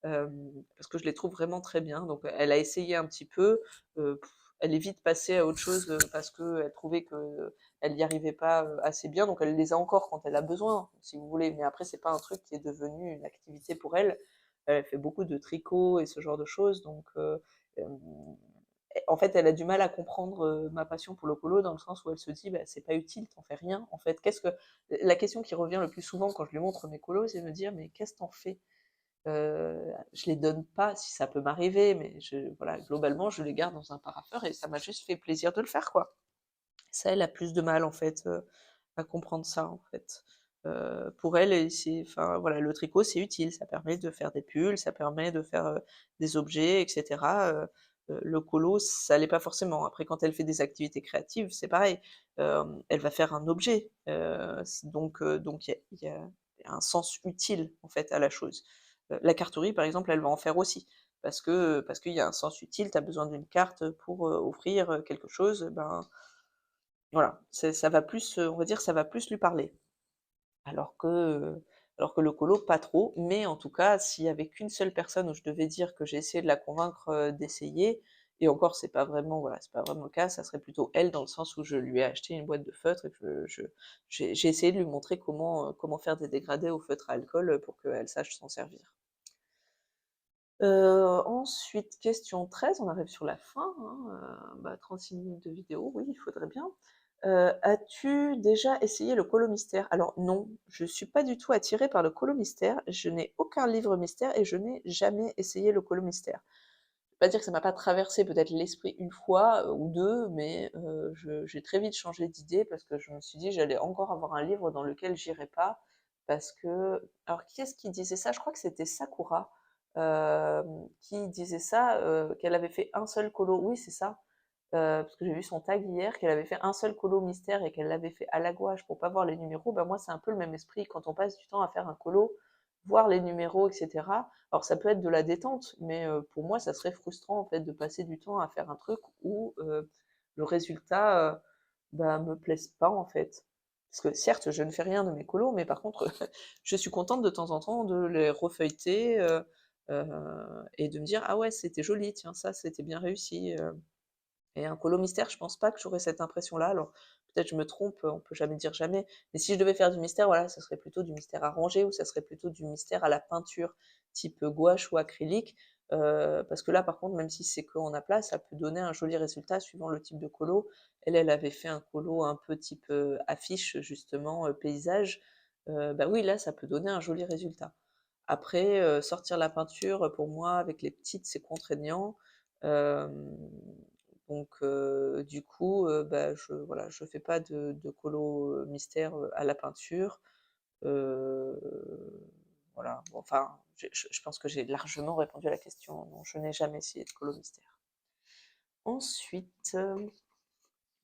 parce que je les trouve vraiment très bien. Donc elle a essayé un petit peu, elle est vite passée à autre chose, parce qu'elle trouvait que elle n'y arrivait pas, assez bien, donc elle les a encore quand elle a besoin, si vous voulez. Mais après, c'est pas un truc qui est devenu une activité pour elle. Elle fait beaucoup de tricot et ce genre de choses, donc hem, en fait, elle a du mal à comprendre, ma passion pour le colo dans le sens où elle se dit: «Bah, c'est pas utile, tu en fais rien, en fait. Qu'est-ce que» la question qui revient le plus souvent quand je lui montre mes colos, c'est de me dire: «Mais qu'est-ce que tu en fais?» Je les donne pas si ça peut m'arriver, mais voilà, globalement, je les garde dans un parapheur et ça m'a juste fait plaisir de le faire, quoi. Ça, elle a plus de mal, en fait, à comprendre ça, en fait. Pour elle et c'est enfin, voilà, le tricot, c'est utile, ça permet de faire des pulls, ça permet de faire, des objets et cetera, le colo, ça l'est pas forcément. Après, quand elle fait des activités créatives, c'est pareil, elle va faire un objet, donc il y a un sens utile, en fait, à la chose. La carterie, par exemple, elle va en faire aussi parce qu'il y a un sens utile. Tu as besoin d'une carte pour, offrir, quelque chose, ben, voilà, ça va plus, on va dire, ça va plus lui parler. Alors que, alors que le colo, pas trop, mais en tout cas, s'il y avait qu'une seule personne où je devais dire que j'ai essayé de la convaincre, d'essayer et encore c'est pas vraiment, voilà, c'est pas vraiment le cas, ça serait plutôt elle dans le sens où je lui ai acheté une boîte de feutres et que j'ai essayé de lui montrer comment faire des dégradés au feutre à alcool, pour qu'elle sache s'en servir. Ensuite, question 13, on arrive sur la fin, hein, 36 minutes de vidéo, oui, il faudrait bien. As-tu déjà essayé le colo mystère? Alors non, je suis pas du tout attirée par le colo mystère, je n'ai aucun livre mystère et je n'ai jamais essayé le colo mystère. Je vais pas dire que ça m'a pas traversé peut-être l'esprit une fois, ou 2, mais je j'ai très vite changé d'idée parce que je me suis dit: «J'allais encore avoir un livre dans lequel j'irais pas» parce que alors qui est-ce qui disait ça? Je crois que c'était Sakura, qui disait ça, qu'elle avait fait un seul colo oui, c'est ça, parce que j'ai vu son tag hier, qu'elle avait fait un seul colo mystère et qu'elle l'avait fait à la gouache pour pas voir les numéros. Bah, moi, c'est un peu le même esprit quand on passe du temps à faire un colo, voir les numéros et cetera. Alors ça peut être de la détente, mais pour moi, ça serait frustrant, en fait, de passer du temps à faire un truc où, le résultat, bah, me plaise pas, en fait. Parce que certes, je ne fais rien de mes colos, mais par contre, je suis contente de temps en temps de les refeuilleter, et de me dire: «Ah ouais, c'était joli, tiens, ça, c'était bien réussi», et un colo mystère, je pense pas que j'aurais cette impression-là. Alors, peut-être je me trompe, on peut jamais dire jamais. Mais si je devais faire du mystère, voilà, ça serait plutôt du mystère arrangé ou ça serait plutôt du mystère à la peinture, type gouache ou acrylique. Parce que là, par contre, même si c'est qu'en aplat, ça peut donner un joli résultat suivant le type de colo. Elle avait fait un colo un peu type, affiche justement, paysage. Bah oui, là, ça peut donner un joli résultat. Après, sortir la peinture, pour moi, avec les petites, c'est contraignant. Hem donc du coup, bah, voilà, je fais pas de colo, mystère, à la peinture. Heu, voilà, bon, enfin, je pense que j'ai largement répondu à la question. Non, je n'ai jamais essayé de colo mystère. Ensuite,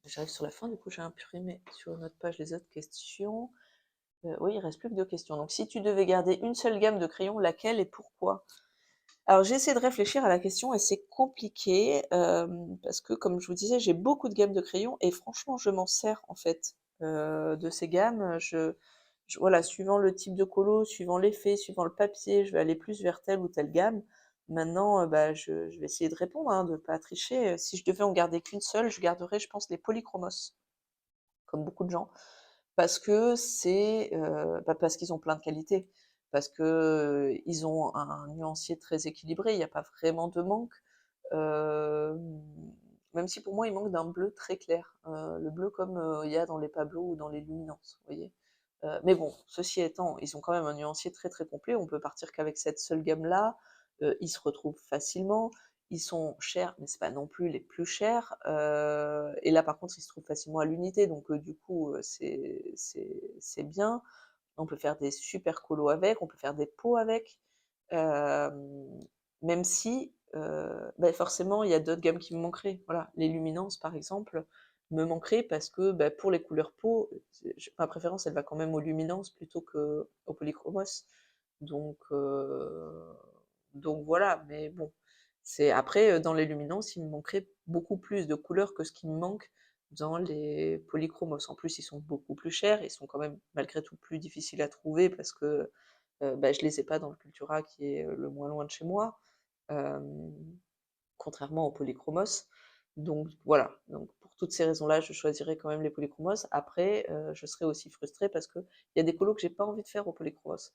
j'arrive sur la fin, du coup, j'ai imprimé sur une autre page les autres questions. Oui, il reste plus que 2 questions. Donc si tu devais garder une seule gamme de crayons, laquelle et pourquoi? Alors j'ai essayé de réfléchir à la question et c'est compliqué, parce que comme je vous disais, j'ai beaucoup de gammes de crayons et franchement je m'en sers en fait, de ces gammes, voilà, suivant le type de colo, suivant l'effet, suivant le papier, je vais aller plus vers telle ou telle gamme. Maintenant, bah, je vais essayer de répondre, hein, de pas tricher, si je devais en garder qu'une seule, je garderais je pense les polychromos, comme beaucoup de gens. Parce que c'est, parce qu'ils ont plein de qualités, parce que, ils ont un nuancier très équilibré, il y a pas vraiment de manque. Hem, Même si pour moi, il manque d'un bleu très clair, le bleu comme, il y a dans les Pablo ou dans les Luminance, vous voyez? Mais bon, ceci étant, ils ont quand même un nuancier très, très complet. On peut partir qu'avec cette seule gamme-là, ils se retrouvent facilement. Ils sont chers, mais c'est pas non plus les plus chers, et là, par contre, ils se trouvent facilement à l'unité, donc du coup, c'est bien. On peut faire des super colos avec, on peut faire des pots avec, hem, même si, bah, forcément, il y a d'autres gammes qui me manqueraient. Voilà, les luminances, par exemple, me manqueraient parce que, bah, pour les couleurs peau, ma préférence, elle va quand même aux luminances plutôt qu'aux polychromos. Donc heu, donc voilà, mais bon, c'est après, dans les luminances, il me manquerait beaucoup plus de couleurs que ce qui me manque dans les polychromos. En plus, ils sont beaucoup plus chers, ils sont quand même malgré tout plus difficiles à trouver parce que, bah, je les ai pas dans le Cultura qui est, le moins loin de chez moi, hem, contrairement aux polychromos. Donc voilà, donc pour toutes ces raisons-là, je choisirais quand même les polychromos. Après, je serais aussi frustrée parce qu'il y a des colos que j'ai pas envie de faire au polychromos.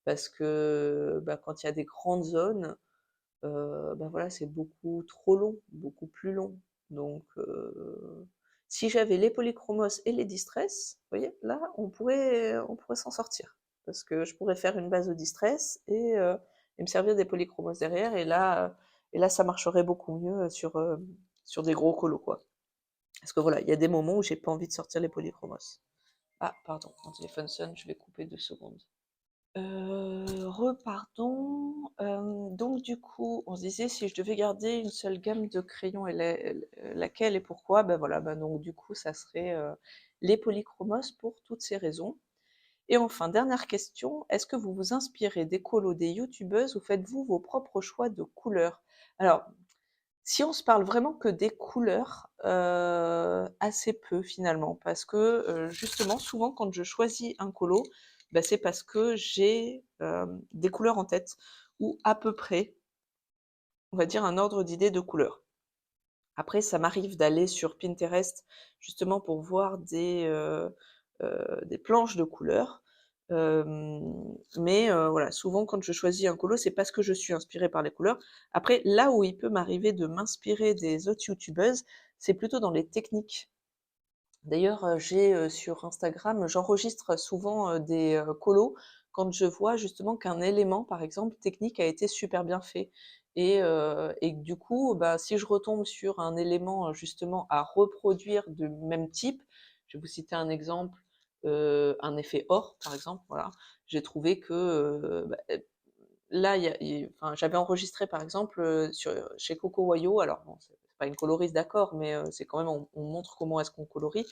Parce que, bah, quand il y a des grandes zones, bah, voilà, c'est beaucoup trop long, beaucoup plus long. Donc si j'avais les polychromos et les distress, vous voyez, là, on pourrait s'en sortir. Parce que je pourrais faire une base de distress et me servir des polychromos derrière et là ça marcherait beaucoup mieux, sur des gros colos, quoi. Parce que voilà, il y a des moments où j'ai pas envie de sortir les polychromos. Ah pardon, mon téléphone sonne, je vais couper 2 secondes. Repardon. Donc du coup, on se disait si je devais garder une seule gamme de crayons et laquelle et pourquoi? Ben voilà, ben donc du coup, ça serait, les polychromos pour toutes ces raisons. Et enfin, dernière question, est-ce que vous vous inspirez des colos des youtubeuses ou faites-vous vos propres choix de couleurs? Alors, si on se parle vraiment que des couleurs, assez peu finalement parce que, justement souvent quand je choisis un colo, bah, c'est parce que j'ai, des couleurs en tête ou à peu près, on va dire un ordre d'idées de couleurs. Après ça m'arrive d'aller sur Pinterest justement pour voir des planches de couleurs, mais voilà, souvent quand je choisis un colo, c'est parce que je suis inspirée par les couleurs. Après, là où il peut m'arriver de m'inspirer des autres youtubeuses, c'est plutôt dans les techniques. D'ailleurs, j'ai, sur Instagram, j'enregistre souvent, des, colos quand je vois justement qu'un élément, par exemple, technique a été super bien fait et que du coup, bah, si je retombe sur un élément, justement à reproduire de même type, je vais vous citer un exemple, un effet or, par exemple, voilà. J'ai trouvé que, bah, là, enfin, j'avais enregistré par exemple, chez Coco Wayo, alors bon, c'est pas une coloriste d'accord, mais c'est quand même on montre comment est-ce qu'on colorie.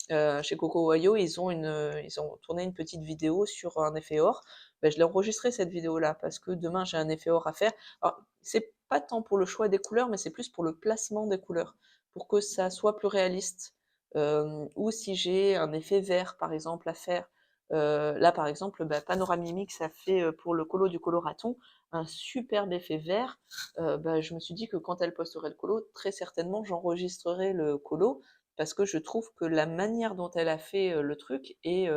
Chez Coco Wayo, ils ont tourné une petite vidéo sur un effet or. Ben, je l'ai enregistrée cette vidéo-là parce que demain j'ai un effet or à faire. Alors, c'est pas tant pour le choix des couleurs, mais c'est plus pour le placement des couleurs, pour que ça soit plus réaliste. Ou si j'ai un effet vert, par exemple, à faire. Là, par exemple, bah, Panoramimix a fait, pour le colo du coloraton, un superbe effet vert. Bah, je me suis dit que quand elle posterait le colo, très certainement j'enregistrerai le colo parce que je trouve que la manière dont elle a fait, le truc est,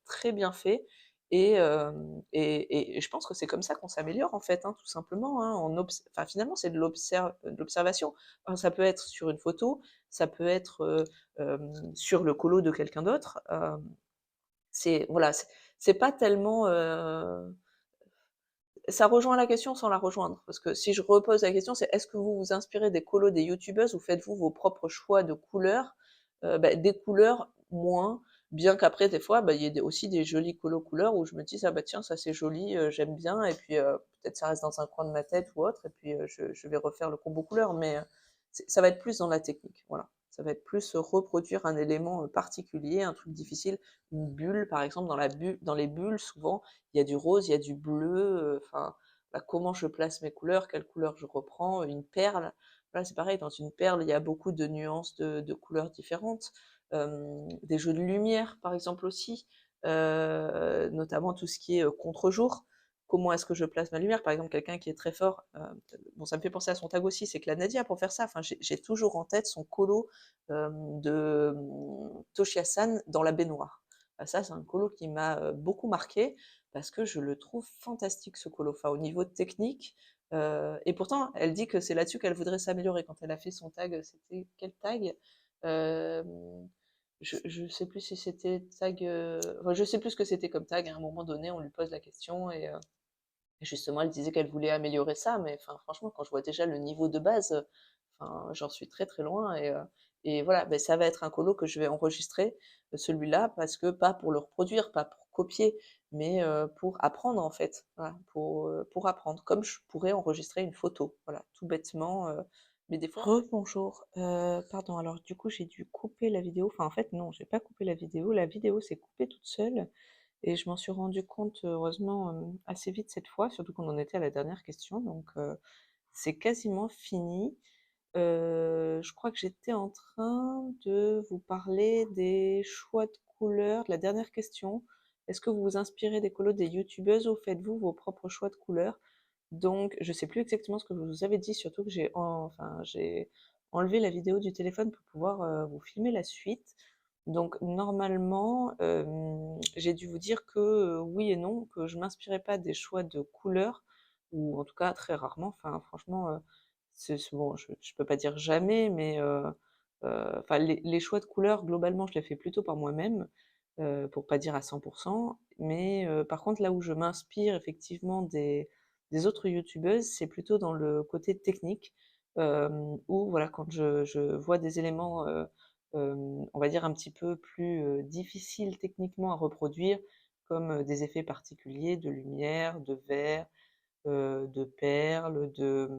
très bien fait et je pense que c'est comme ça qu'on s'améliore en fait, hein, tout simplement, hein, enfin finalement c'est de l'observation. Enfin, ça peut être sur une photo, ça peut être, sur le colo de quelqu'un d'autre, c'est voilà, c'est pas tellement, ça rejoint la question sans la rejoindre. Parce que si je repose la question, c'est est-ce que vous vous inspirez des colos des youtubeuses ou faites-vous vos propres choix de couleurs? Bah, des couleurs, moins, bien qu'après des fois, bah, il y ait aussi des jolis colos couleurs où je me dis: «Ah bah tiens, ça c'est joli, j'aime bien» et puis, peut-être ça reste dans un coin de ma tête ou autre et puis, je vais refaire le combo couleur mais, ça va être plus dans la technique, voilà. Ça va être plus, reproduire un élément, particulier, un truc difficile, une bulle par exemple, dans les bulles souvent, il y a du rose, il y a du bleu, enfin, bah, comment je place mes couleurs, quelles couleurs je reprends, une perle, voilà, c'est pareil, dans une perle, il y a beaucoup de nuances de couleurs différentes, des jeux de lumière, par exemple aussi, notamment tout ce qui est, contre-jour. Comment est-ce que je place ma lumière? Par exemple, quelqu'un qui est très fort, bon, ça me fait penser à son tag aussi, c'est que la Nadia pour faire ça, enfin, j'ai toujours en tête son colo, de, Toshiya-san dans la baignoire. Bah, ça, c'est un colo qui m'a, beaucoup marqué parce que je le trouve fantastique ce colo. Enfin, au niveau technique, et pourtant, elle dit que c'est là-dessus qu'elle voudrait s'améliorer. Quand elle a fait son tag, c'était quel tag? Hem, je sais plus si c'était tag, enfin, je sais plus ce que c'était comme tag. À un moment donné, on lui pose la question et justement, elle disait qu'elle voulait améliorer ça, mais enfin, franchement, quand je vois déjà le niveau de base, enfin, j'en suis très très loin et voilà, ben, ça va être un colo que je vais enregistrer, celui-là, parce que pas pour le reproduire, pas pour copier, mais pour apprendre en fait, voilà, pour apprendre, comme je pourrais enregistrer une photo, voilà, tout bêtement. Mais des fois. Rebonjour, pardon, alors du coup j'ai dû couper la vidéo, enfin en fait non, j'ai pas coupé la vidéo s'est coupée toute seule et je m'en suis rendu compte, heureusement, assez vite cette fois, surtout qu'on en était à la dernière question, donc c'est quasiment fini. Je crois que j'étais en train de vous parler des choix de couleurs, de la dernière question. Est-ce que vous vous inspirez des colos des youtubeuses ou faites-vous vos propres choix de couleurs? Donc je sais plus exactement ce que vous avez dit, surtout que j'ai enlever la vidéo du téléphone pour pouvoir, vous filmer la suite. Donc normalement, j'ai dû vous dire que, oui et non, que je m'inspirais pas des choix de couleurs ou en tout cas très rarement. Enfin franchement, c'est bon, je peux pas dire jamais, mais enfin les choix de couleurs globalement, je les fais plutôt par moi-même, pour pas dire à 100. Mais par contre là où je m'inspire effectivement des autres youtubeuses, c'est plutôt dans le côté technique, où voilà quand je vois des éléments, on va dire un petit peu plus, difficiles techniquement à reproduire, comme, des effets particuliers de lumière, de verre, de perles, de,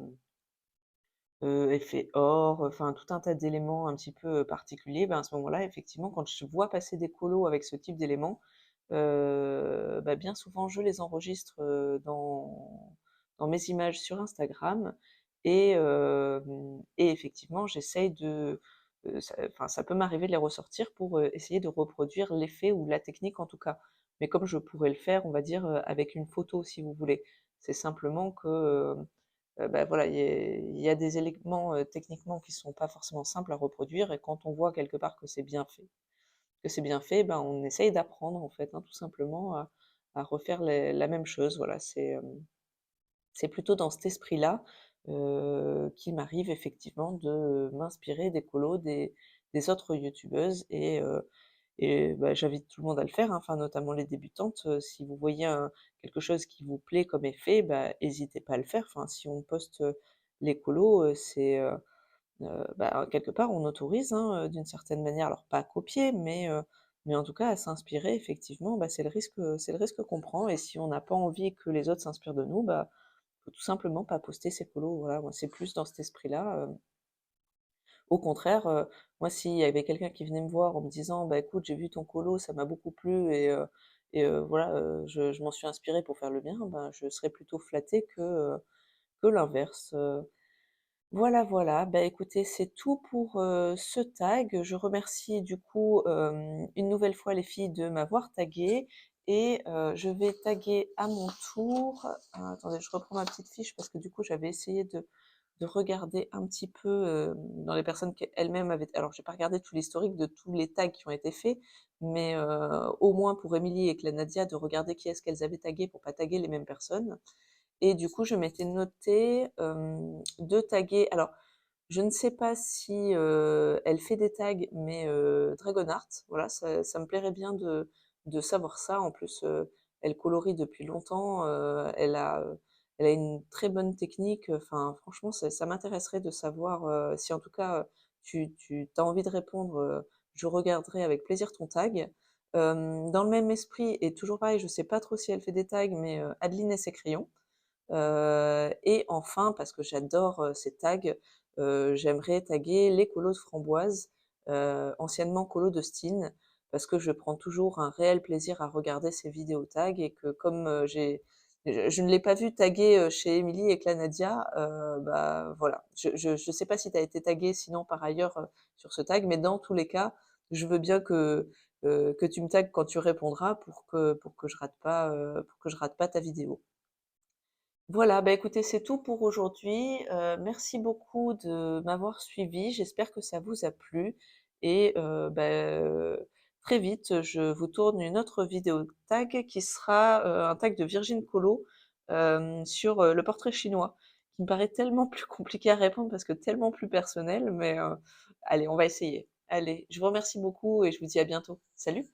effet or, enfin tout un tas d'éléments un petit peu, particuliers, ben, à ce moment-là, effectivement, quand je vois passer des colos avec ce type d'éléments, bah, bien souvent je les enregistre, dans mes images sur Instagram et effectivement j'essaye de, ça peut m'arriver de les ressortir pour, essayer de reproduire l'effet ou la technique en tout cas. Mais comme je pourrais le faire, on va dire, avec une photo si vous voulez. C'est simplement que, bah, voilà, il y a des éléments, techniquement qui sont pas forcément simples à reproduire et quand on voit quelque part que c'est bien fait, ben, on essaye d'apprendre en fait, hein, tout simplement à refaire la même chose. Voilà, c'est plutôt dans cet esprit-là, qu'il m'arrive effectivement de m'inspirer des colos des autres youtubeuses et bah, j'invite tout le monde à le faire, hein, enfin notamment les débutantes, si vous voyez quelque chose qui vous plaît comme effet, bah, hésitez pas à le faire. Enfin, si on poste, les colos, bah, quelque part on autorise, hein, d'une certaine manière, alors pas à copier, mais en tout cas à s'inspirer effectivement, bah, c'est le risque qu'on prend et si on n'a pas envie que les autres s'inspirent de nous, bah, faut tout simplement pas poster ses colos. Voilà, moi c'est plus dans cet esprit-là, au contraire, moi s'il y avait quelqu'un qui venait me voir en me disant: «Bah, écoute, j'ai vu ton colo, ça m'a beaucoup plu et voilà, je m'en suis inspiré pour faire le mien», ben, je serais plutôt flattée que l'inverse. Voilà, voilà. Bah, écoutez, c'est tout pour, ce tag. Je remercie du coup, une nouvelle fois les filles de m'avoir taguée et je vais taguer à mon tour, attendez, je reprends ma petite fiche parce que du coup j'avais essayé de regarder un petit peu, dans les personnes qu'elles-mêmes avaient alors j'ai pas regardé tout l'historique de tous les tags qui ont été faits, mais au moins pour Émilie et Clanadia de regarder qui est-ce qu'elles avaient tagué pour pas taguer les mêmes personnes. Et du coup, je m'étais noté de taguer alors je ne sais pas si, elle fait des tags, mais Dragonart, voilà, ça me plairait bien de savoir ça. En plus, elle colorie depuis longtemps, elle a une très bonne technique, enfin franchement ça m'intéresserait de savoir, si en tout cas, tu as envie de répondre, je regarderai avec plaisir ton tag. Dans le même esprit et toujours pareil, je sais pas trop si elle fait des tags, mais Adeline et ses crayons. Et enfin, parce que j'adore, ces tags, j'aimerais taguer les colos de framboise, anciennement colos de Steen, parce que je prends toujours un réel plaisir à regarder ces vidéos tags et que comme, je ne l'ai pas vu taguer, chez Émilie et Clanadia, bah, voilà. Je sais pas si tu as été taguée sinon par ailleurs, sur ce tag, mais dans tous les cas, je veux bien que tu me tagues quand tu répondras pour que je rate pas, pour que je rate pas ta vidéo. Voilà, bah, écoutez, c'est tout pour aujourd'hui. Merci beaucoup de m'avoir suivi. J'espère que ça vous a plu et très vite, je vous tourne une autre vidéo tag qui sera, un tag de Virgin Colo, sur, le portrait chinois, qui me paraît tellement plus compliqué à répondre parce que tellement plus personnel, mais allez, on va essayer. Allez, je vous remercie beaucoup et je vous dis à bientôt. Salut!